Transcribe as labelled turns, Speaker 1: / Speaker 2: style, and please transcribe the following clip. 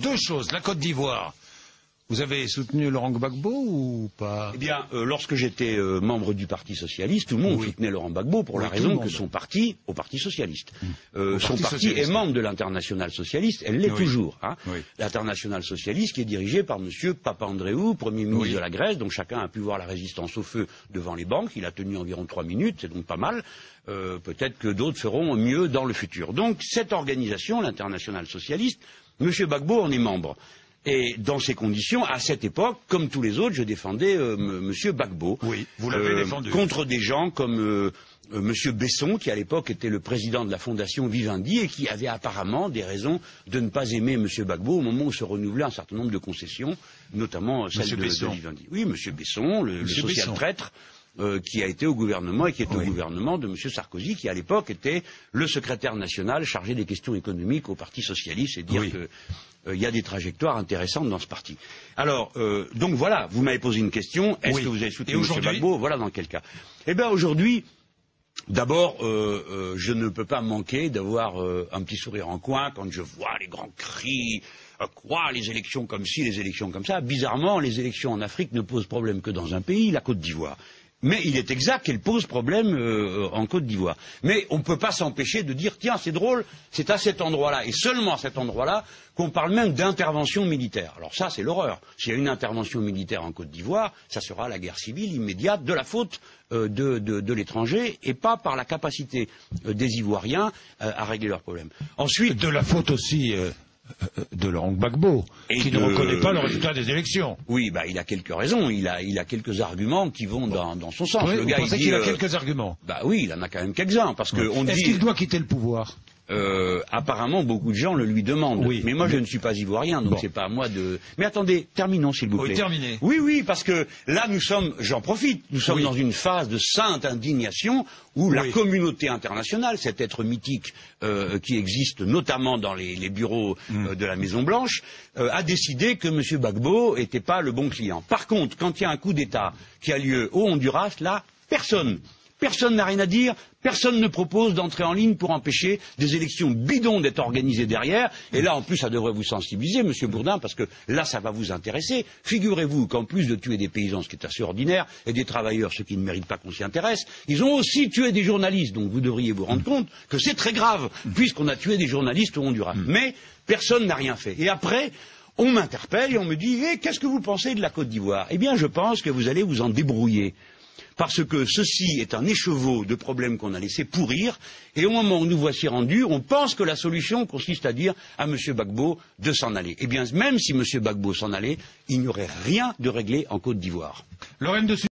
Speaker 1: Deux choses, la Côte d'Ivoire. Vous avez soutenu Laurent Gbagbo ou pas?
Speaker 2: Eh bien, lorsque j'étais membre du Parti Socialiste, tout le monde soutenait Laurent Gbagbo pour la raison que son parti, au Parti Socialiste. Son parti est membre de l'Internationale Socialiste, elle l'est toujours. Hein. L'Internationale Socialiste qui est dirigée par M. Papandréou, Premier ministre de la Grèce, donc chacun a pu voir la résistance au feu devant les banques. Il a tenu environ 3 minutes, c'est donc pas mal. Peut-être que d'autres feront mieux dans le futur. Donc cette organisation, l'Internationale Socialiste, M. Gbagbo en est membre. Et dans ces conditions, à cette époque, comme tous les autres, je défendais M. Gbagbo.
Speaker 1: Oui, vous l'avez défendu.
Speaker 2: Contre des gens comme M. Besson, qui à l'époque était le président de la fondation Vivendi et qui avait apparemment des raisons de ne pas aimer M. Gbagbo au moment où se renouvelaient un certain nombre de concessions, notamment celle de Vivendi. Oui, M. Besson, le social-traître. Qui a été au gouvernement et qui est au gouvernement de M. Sarkozy, qui à l'époque était le secrétaire national chargé des questions économiques au Parti Socialiste, et dire qu'il y a des trajectoires intéressantes dans ce parti. Alors, donc voilà, vous m'avez posé une question, est-ce que vous avez soutenu M. Gbagbo? Voilà dans quel cas. Eh bien aujourd'hui, d'abord, je ne peux pas manquer d'avoir un petit sourire en coin quand je vois les grands cris. Quoi, les élections comme ci, les élections comme ça. Bizarrement, les élections en Afrique ne posent problème que dans un pays, la Côte d'Ivoire. Mais il est exact qu'elle pose problème en Côte d'Ivoire. Mais on ne peut pas s'empêcher de dire, tiens, c'est drôle, c'est à cet endroit-là, et seulement à cet endroit-là, qu'on parle même d'intervention militaire. Alors ça, c'est l'horreur. S'il y a une intervention militaire en Côte d'Ivoire, ça sera la guerre civile immédiate de la faute de l'étranger, et pas par la capacité des Ivoiriens à régler leurs problèmes. Ensuite,
Speaker 1: de la faute aussi... de Laurent Gbagbo, qui ne reconnaît pas le résultat des élections.
Speaker 2: Oui, bah, il a quelques raisons, il a quelques arguments qui vont dans son sens.
Speaker 1: Oui,
Speaker 2: le gars,
Speaker 1: vous pensez qu'il a quelques arguments?
Speaker 2: Bah oui, il en a quand même quelques-uns, parce que on dit...
Speaker 1: Est-ce qu'il doit quitter le pouvoir?
Speaker 2: Apparemment, beaucoup de gens le lui demandent.
Speaker 1: Oui.
Speaker 2: Mais moi, je ne suis pas ivoirien, donc c'est pas à moi de... Mais attendez, terminons, s'il vous plaît.
Speaker 1: Oui, terminez.
Speaker 2: Oui, parce que là, nous sommes, j'en profite, nous sommes dans une phase de sainte indignation où la communauté internationale, cet être mythique qui existe notamment dans les bureaux de la Maison-Blanche, a décidé que M. Gbagbo n'était pas le bon client. Par contre, quand il y a un coup d'État qui a lieu au Honduras, là, Personne n'a rien à dire, personne ne propose d'entrer en ligne pour empêcher des élections bidons d'être organisées derrière. Et là, en plus, ça devrait vous sensibiliser, Monsieur Bourdin, parce que là, ça va vous intéresser. Figurez-vous qu'en plus de tuer des paysans, ce qui est assez ordinaire, et des travailleurs, ceux qui ne méritent pas qu'on s'y intéresse, ils ont aussi tué des journalistes. Donc vous devriez vous rendre compte que c'est très grave, puisqu'on a tué des journalistes au Honduras. Mais personne n'a rien fait. Et après... on m'interpelle et on me dit « qu'est-ce que vous pensez de la Côte d'Ivoire ?» Eh bien, je pense que vous allez vous en débrouiller. Parce que ceci est un écheveau de problèmes qu'on a laissé pourrir, et au moment où nous voici rendus, on pense que la solution consiste à dire à M. Gbagbo de s'en aller. Eh bien, même si M. Gbagbo s'en allait, il n'y aurait rien de réglé en Côte d'Ivoire.